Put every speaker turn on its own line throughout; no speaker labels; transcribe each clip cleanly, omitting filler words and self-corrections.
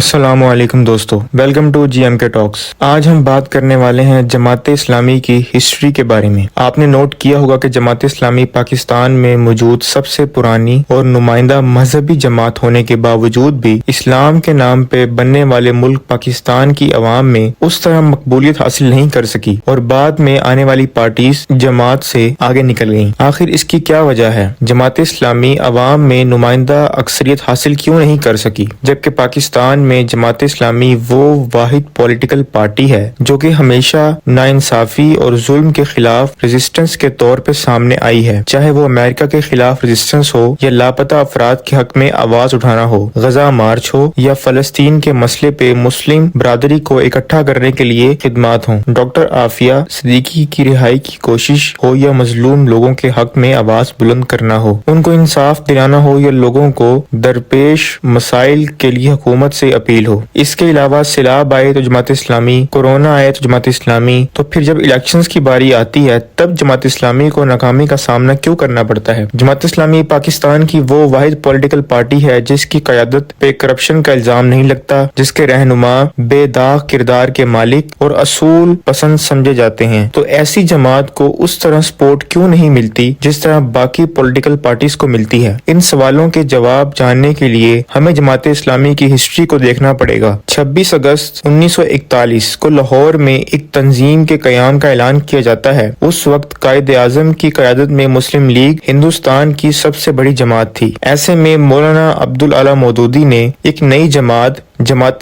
السلام علیکم دوستو، ویلکم ٹو جی ایم کے ٹاکس۔ آج ہم بات کرنے والے ہیں جماعت اسلامی کی ہسٹری کے بارے میں۔ آپ نے نوٹ کیا ہوگا کہ جماعت اسلامی پاکستان میں موجود سب سے پرانی اور نمائندہ مذہبی جماعت ہونے کے باوجود بھی اسلام کے نام پہ بننے والے ملک پاکستان کی عوام میں اس طرح مقبولیت حاصل نہیں کر سکی اور بعد میں آنے والی پارٹیز جماعت سے آگے نکل گئیں۔ آخر اس کی کیا وجہ ہے؟ جماعت اسلامی عوام میں نمائندہ اکثریت حاصل کیوں نہیں کر سکی، جبکہ پاکستان میں جماعت اسلامی وہ واحد پولیٹیکل پارٹی ہے جو کہ ہمیشہ ناانصافی اور ظلم کے خلاف ریزسٹنس کے طور پہ سامنے آئی ہے، چاہے وہ امریکہ کے خلاف ریزسٹنس ہو یا لاپتہ افراد کے حق میں آواز اٹھانا ہو، غزہ مارچ ہو یا فلسطین کے مسئلے پہ مسلم برادری کو اکٹھا کرنے کے لیے خدمات ہوں، ڈاکٹر عافیہ صدیقی کی رہائی کی کوشش ہو یا مظلوم لوگوں کے حق میں آواز بلند کرنا ہو، ان کو انصاف دلانا ہو یا لوگوں کو درپیش مسائل کے لیے حکومت سے اپیل ہو۔ اس کے علاوہ سیلاب آئے تو جماعت اسلامی، کورونا آئے تو جماعت اسلامی، تو پھر جب الیکشنز کی باری آتی ہے تب جماعت اسلامی کو ناکامی کا سامنا کیوں کرنا پڑتا ہے؟ جماعت اسلامی پاکستان کی وہ واحد پولیٹیکل پارٹی ہے جس کی قیادت پہ کرپشن کا الزام نہیں لگتا، جس کے رہنما بے داغ کردار کے مالک اور اصول پسند سمجھے جاتے ہیں، تو ایسی جماعت کو اس طرح سپورٹ کیوں نہیں ملتی جس طرح باقی پولیٹیکل پارٹیز کو ملتی ہے؟ ان سوالوں کے جواب جاننے کے لیے ہمیں جماعت اسلامی کی ہسٹری کو دیکھنا پڑے گا۔ 26 اگست 1941 کو لاہور میں ایک تنظیم کے قیام کا اعلان کیا جاتا ہے۔ اس وقت قائد اعظم کی قیادت میں مسلم لیگ ہندوستان کی سب سے بڑی جماعت تھی۔ ایسے میں مولانا عبدالاعلی مودودی نے ایک نئی جماعت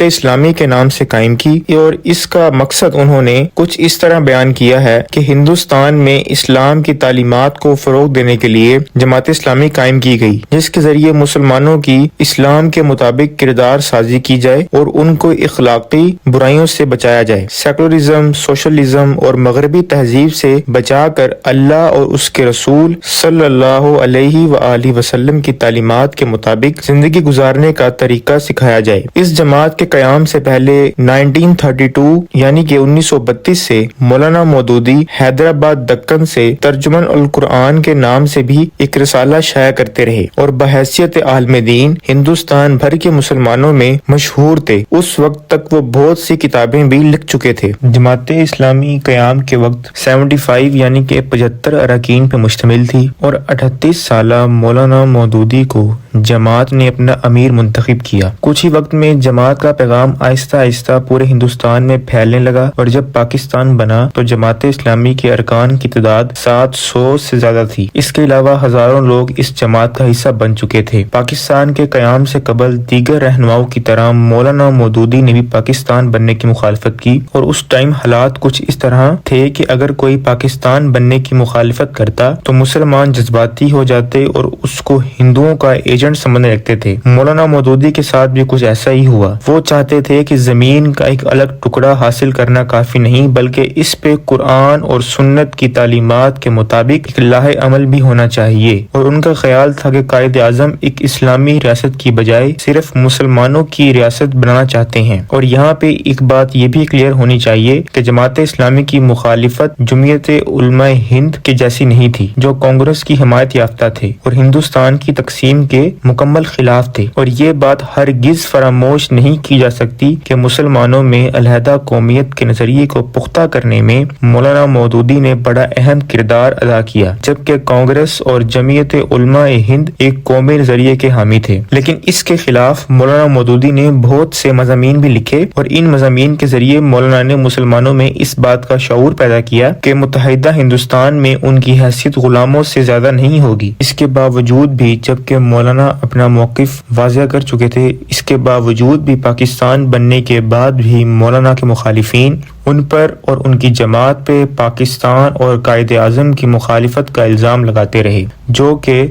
اسلامی کے نام سے قائم کی اور اس کا مقصد انہوں نے کچھ اس طرح بیان کیا ہے کہ ہندوستان میں اسلام کی تعلیمات کو فروغ دینے کے لیے جماعت اسلامی قائم کی گئی، جس کے ذریعے مسلمانوں کی اسلام کے مطابق کردار سازی کی جائے اور ان کو اخلاقی برائیوں سے بچایا جائے، سیکولرزم، سوشلزم اور مغربی تہذیب سے بچا کر اللہ اور اس کے رسول صلی اللہ علیہ وآلہ وسلم کی تعلیمات کے مطابق زندگی گزارنے کا طریقہ سکھایا جائے۔ اس جماعت کے قیام سے پہلے 1932 یعنی کہ 1932 سے مولانا مودودی حیدرآباد دکن سے ترجمان القرآن کے نام سے بھی ایک رسالہ شائع کرتے رہے اور بحیثیت عالم دین ہندوستان بھر کے مسلمانوں میں مشہور تھے۔ اس وقت تک وہ بہت سی کتابیں بھی لکھ چکے تھے۔ جماعت اسلامی قیام کے وقت 75 یعنی کہ 75 اراکین پہ مشتمل تھی اور 38 سالہ مولانا مودودی کو جماعت نے اپنا امیر منتخب کیا۔ کچھ ہی وقت میں جماعت کا پیغام آہستہ آہستہ پورے ہندوستان میں پھیلنے لگا اور جب پاکستان بنا تو جماعت اسلامی کے ارکان کی تعداد 700 سے زیادہ تھی۔ اس کے علاوہ ہزاروں لوگ اس جماعت کا حصہ بن چکے تھے۔ پاکستان کے قیام سے قبل دیگر رہنماؤں کی طرح مولانا مودودی نے بھی پاکستان بننے کی مخالفت کی اور اس ٹائم حالات کچھ اس طرح تھے کہ اگر کوئی پاکستان بننے کی مخالفت کرتا تو مسلمان جذباتی ہو جاتے اور اس کو ہندوؤں کا ایجنٹ سمجھنے لگتے تھے۔ مولانا مودودی کے ساتھ بھی کچھ ایسا ہی ہوا۔ وہ چاہتے تھے کہ زمین کا ایک الگ ٹکڑا حاصل کرنا کافی نہیں بلکہ اس پہ قرآن اور سنت کی تعلیمات کے مطابق ایک لاہ عمل بھی ہونا چاہیے، اور ان کا خیال تھا کہ قائد اعظم ایک اسلامی ریاست کی بجائے صرف مسلمانوں کی ریاست بنانا چاہتے ہیں۔ اور یہاں پہ ایک بات یہ بھی کلیئر ہونی چاہیے کہ جماعت اسلامی کی مخالفت جمعیت علماء ہند کے جیسی نہیں تھی جو کانگریس کی حمایت یافتہ تھے اور ہندوستان کی تقسیم کے مکمل خلاف تھے، اور یہ بات ہرگز فراموش نہیں کی جا سکتی کہ مسلمانوں میں علیحدہ قومیت کے نظریے کو پختہ کرنے میں مولانا مودودی نے بڑا اہم کردار ادا کیا، جبکہ کانگریس اور جمعیت علماء ہند ایک قومی نظریے کے حامی تھے۔ لیکن اس کے خلاف مولانا مودودی نے بہت سے مضامین بھی لکھے اور ان مضامین کے ذریعے مولانا نے مسلمانوں میں اس بات کا شعور پیدا کیا کہ متحدہ ہندوستان میں ان کی حیثیت غلاموں سے زیادہ نہیں ہوگی۔ اس کے باوجود بھی جبکہ مولانا اپنا موقف واضح کر چکے تھے، اس کے باوجود بھی پاکستان بننے کے بعد بھی مولانا کے مخالفین ان پر اور ان کی جماعت پہ پاکستان اور قائد اعظم کی مخالفت کا الزام لگاتے رہے، جو کہ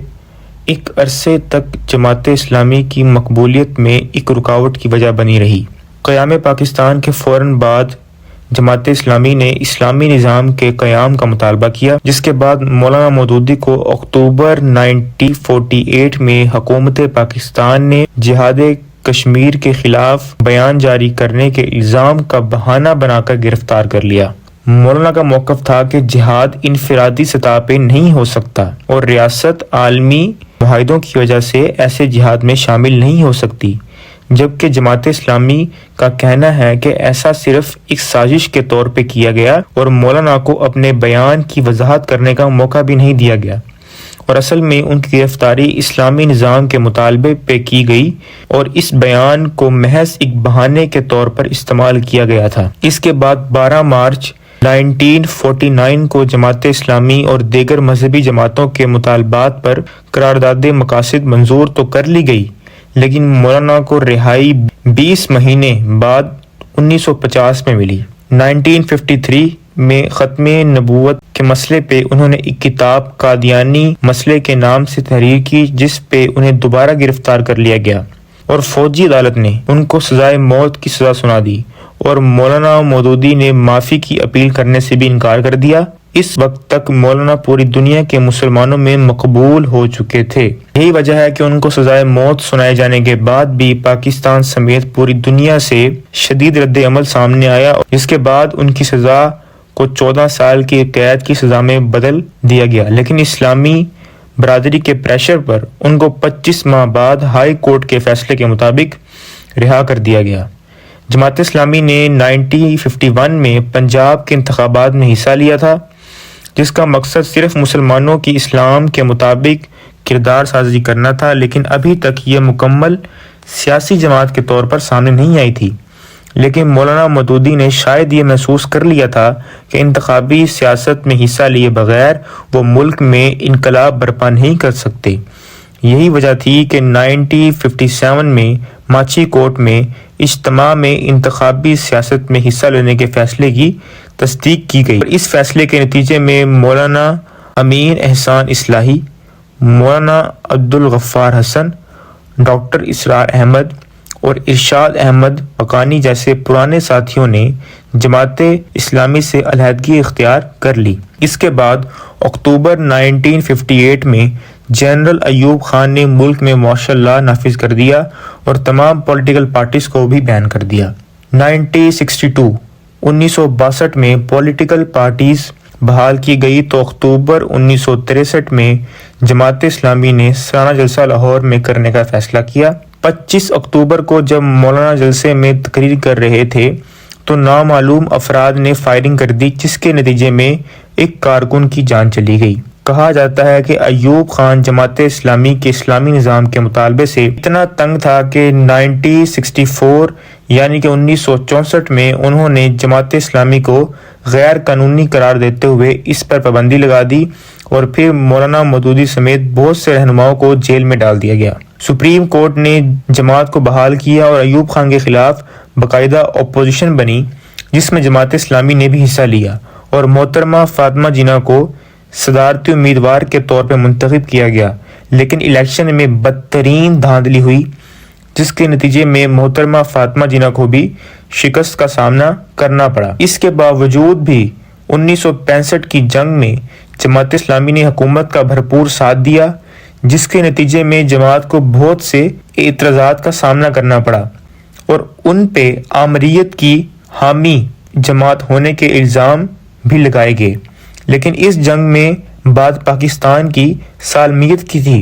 ایک عرصے تک جماعت اسلامی کی مقبولیت میں ایک رکاوٹ کی وجہ بنی رہی۔ قیام پاکستان کے فوراً بعد جماعت اسلامی نے اسلامی نظام کے قیام کا مطالبہ کیا، جس کے بعد مولانا مودودی کو اکتوبر 1948 میں حکومت پاکستان نے جہاد کشمیر کے خلاف بیان جاری کرنے کے الزام کا بہانہ بنا کر گرفتار کر لیا۔ مولانا کا موقف تھا کہ جہاد انفرادی سطح پہ نہیں ہو سکتا اور ریاست عالمی معاہدوں کی وجہ سے ایسے جہاد میں شامل نہیں ہو سکتی، جبکہ جماعت اسلامی کا کہنا ہے کہ ایسا صرف ایک سازش کے طور پہ کیا گیا اور مولانا کو اپنے بیان کی وضاحت کرنے کا موقع بھی نہیں دیا گیا، اور اصل میں ان کی گرفتاری اسلامی نظام کے مطالبے پہ کی گئی اور اس بیان کو محض ایک بہانے کے طور پر استعمال کیا گیا تھا۔ اس کے بعد 12 مارچ 1949 کو جماعت اسلامی اور دیگر مذہبی جماعتوں کے مطالبات پر قرارداد مقاصد منظور تو کر لی گئی، لیکن مولانا کو رہائی 20 مہینے بعد 1950 میں ملی۔ 1953 میں ختم نبوت کے مسئلے پہ انہوں نے ایک کتاب قادیانی مسئلے کے نام سے تحریر کی، جس پہ انہیں دوبارہ گرفتار کر لیا گیا اور فوجی عدالت نے ان کو سزائے موت کی سزا سنا دی، اور مولانا مودودی نے معافی کی اپیل کرنے سے بھی انکار کر دیا۔ اس وقت تک مولانا پوری دنیا کے مسلمانوں میں مقبول ہو چکے تھے۔ یہی وجہ ہے کہ ان کو سزائے موت سنائے جانے کے بعد بھی پاکستان سمیت پوری دنیا سے شدید رد عمل سامنے آیا، جس کے بعد ان کی سزا کو 14 سال کی قید کی سزا میں بدل دیا گیا، لیکن اسلامی برادری کے پریشر پر ان کو 25 ماہ بعد ہائی کورٹ کے فیصلے کے مطابق رہا کر دیا گیا۔ جماعت اسلامی نے 1951 میں پنجاب کے انتخابات میں حصہ لیا تھا، جس کا مقصد صرف مسلمانوں کی اسلام کے مطابق کردار سازی کرنا تھا، لیکن ابھی تک یہ مکمل سیاسی جماعت کے طور پر سامنے نہیں آئی تھی۔ لیکن مولانا مودودی نے شاید یہ محسوس کر لیا تھا کہ انتخابی سیاست میں حصہ لیے بغیر وہ ملک میں انقلاب برپا نہیں کر سکتے۔ یہی وجہ تھی کہ 1957 میں ماچی کورٹ میں اجتماع میں انتخابی سیاست میں حصہ لینے کے فیصلے کی تصدیق کی گئی۔ اس فیصلے کے نتیجے میں مولانا امین احسان اصلاحی، مولانا عبدالغفار حسن، ڈاکٹر اسرار احمد اور ارشاد احمد حقانی جیسے پرانے ساتھیوں نے جماعت اسلامی سے علیحدگی اختیار کر لی۔ اس کے بعد اکتوبر 1958 میں جنرل ایوب خان نے ملک میں مارشل لا نافذ کر دیا اور تمام پولیٹیکل پارٹیز کو بھی بین کر دیا۔ 1962 میں پولیٹیکل پارٹیز بحال کی گئی تو اکتوبر 1963 میں جماعت اسلامی نے سالانہ جلسہ لاہور میں کرنے کا فیصلہ کیا۔ 25 اکتوبر کو جب مولانا جلسے میں تقریر کر رہے تھے تو نامعلوم افراد نے فائرنگ کر دی، جس کے نتیجے میں ایک کارکن کی جان چلی گئی۔ کہا جاتا ہے کہ ایوب خان جماعت اسلامی کے اسلامی نظام کے مطالبے سے اتنا تنگ تھا کہ 1964 یعنی کہ 1964 میں انہوں نے جماعت اسلامی کو غیر قانونی قرار دیتے ہوئے اس پر پابندی لگا دی، اور پھر مولانا مودودی سمیت بہت سے رہنماؤں کو جیل میں ڈال دیا گیا۔ سپریم کورٹ نے جماعت کو بحال کیا اور ایوب خان کے خلاف باقاعدہ اپوزیشن بنی، جس میں جماعت اسلامی نے بھی حصہ لیا، اور محترمہ فاطمہ جناح کو صدارتی امیدوار کے طور پر منتخب کیا گیا، لیکن الیکشن میں بدترین دھاندلی ہوئی، جس کے نتیجے میں محترمہ فاطمہ جناح کو بھی شکست کا سامنا کرنا پڑا۔ اس کے باوجود بھی 1965 کی جنگ میں جماعت اسلامی نے حکومت کا بھرپور ساتھ دیا، جس کے نتیجے میں جماعت کو بہت سے اعتراضات کا سامنا کرنا پڑا اور ان پہ آمریت کی حامی جماعت ہونے کے الزام بھی لگائے گئے، لیکن اس جنگ میں بعد پاکستان کی سالمیت کی تھی،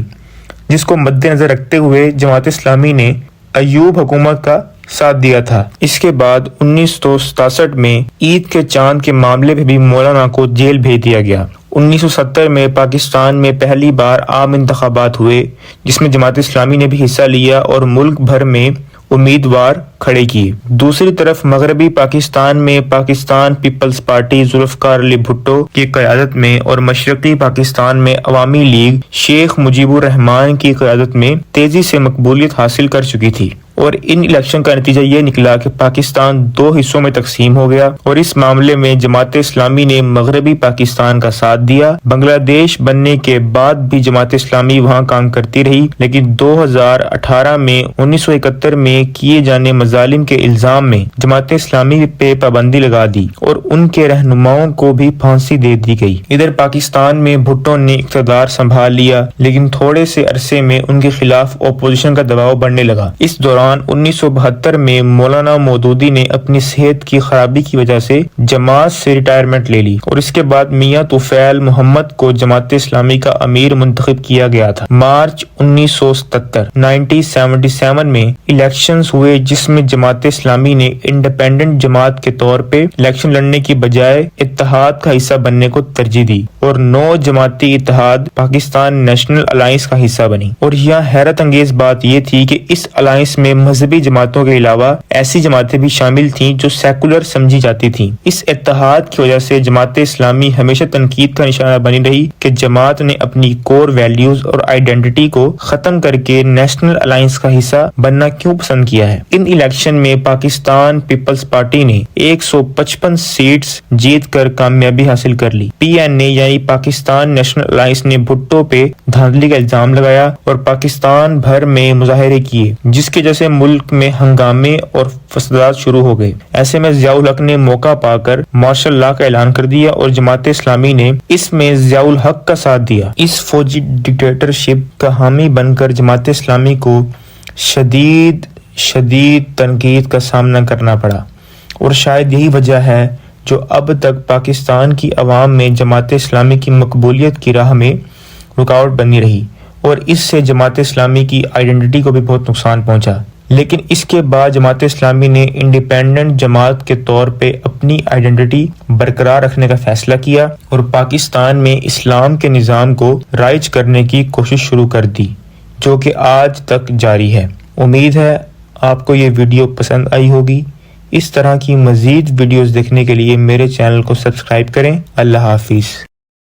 جس کو مد نظر رکھتے ہوئے جماعت اسلامی نے ایوب حکومت کا ساتھ دیا تھا۔ اس کے بعد 1967 میں عید کے چاند کے معاملے میں بھی مولانا کو جیل بھیج دیا گیا۔ 1970 میں پاکستان میں پہلی بار عام انتخابات ہوئے، جس میں جماعت اسلامی نے بھی حصہ لیا اور ملک بھر میں امیدوار کھڑے کیے۔ دوسری طرف مغربی پاکستان میں پاکستان پیپلز پارٹی ذوالفقار علی بھٹو کی قیادت میں اور مشرقی پاکستان میں عوامی لیگ شیخ مجیب الرحمان کی قیادت میں تیزی سے مقبولیت حاصل کر چکی تھی، اور ان الیکشن کا نتیجہ یہ نکلا کہ پاکستان 2 حصوں میں تقسیم ہو گیا، اور اس معاملے میں جماعت اسلامی نے مغربی پاکستان کا ساتھ دیا۔ بنگلہ دیش بننے کے بعد بھی جماعت اسلامی وہاں کام کرتی رہی، لیکن 2018 میں 1971 میں کیے جانے مظالم کے الزام میں جماعت اسلامی پہ پابندی لگا دی اور ان کے رہنماؤں کو بھی پھانسی دے دی گئی۔ ادھر پاکستان میں بھٹو نے اقتدار سنبھال لیا، لیکن تھوڑے سے عرصے میں ان کے خلاف اپوزیشن کا دباؤ بڑھنے لگا۔ اس دوران دوران 1972 میں مولانا مودودی نے اپنی صحت کی خرابی کی وجہ سے جماعت سے ریٹائرمنٹ لے لی اور اس کے بعد میاں طفیل محمد کو جماعت اسلامی کا امیر منتخب کیا گیا تھا۔ مارچ 1977 میں الیکشنز ہوئے جس میں جماعت اسلامی نے انڈیپینڈنٹ جماعت کے طور پہ الیکشن لڑنے کی بجائے اتحاد کا حصہ بننے کو ترجیح دی اور 9 جماعتی اتحاد پاکستان نیشنل الائنس کا حصہ بنی۔ اور یہاں حیرت انگیز بات یہ تھی کہ اس الائنس میں مذہبی جماعتوں کے علاوہ ایسی جماعتیں بھی شامل تھیں جو سیکولر سمجھی جاتی تھیں۔ اس اتحاد کی وجہ سے جماعت اسلامی ہمیشہ تنقید کا نشانہ بنی رہی کہ جماعت نے اپنی کور ویلیوز اور آئیڈینٹی کو ختم کر کے نیشنل الائنس کا حصہ بننا کیوں پسند کیا ہے۔ ان الیکشن میں پاکستان پیپلز پارٹی نے 155 سیٹس جیت کر کامیابی حاصل کر لی۔ PNA یعنی پاکستان نیشنل الائنس نے بھٹو پہ دھاندلی کا الزام لگایا اور پاکستان بھر میں مظاہرے کیے جس کی وجہ سے ملک میں ہنگامے اور فسادات شروع ہو گئے۔ ایسے میں ضیاء الحق نے موقع پا کر مارشل لا کا اعلان کر دیا اور جماعت اسلامی نے اس میں ضیاء الحق کا ساتھ دیا۔ اس فوجی ڈکٹیٹرشپ کا حامی بن کر جماعت اسلامی کو شدید تنقید کا سامنا کرنا پڑا اور شاید یہی وجہ ہے جو اب تک پاکستان کی عوام میں جماعت اسلامی کی مقبولیت کی راہ میں رکاوٹ بنی رہی اور اس سے جماعت اسلامی کی آئیڈینٹی کو بھی بہت نقصان پہنچا۔ لیکن اس کے بعد جماعت اسلامی نے انڈیپینڈنٹ جماعت کے طور پہ اپنی آئیڈینٹی برقرار رکھنے کا فیصلہ کیا اور پاکستان میں اسلام کے نظام کو رائج کرنے کی کوشش شروع کر دی جو کہ آج تک جاری ہے۔ امید ہے آپ کو یہ ویڈیو پسند آئی ہوگی۔ اس طرح کی مزید ویڈیوز دیکھنے کے لیے میرے چینل کو سبسکرائب کریں۔ اللہ حافظ۔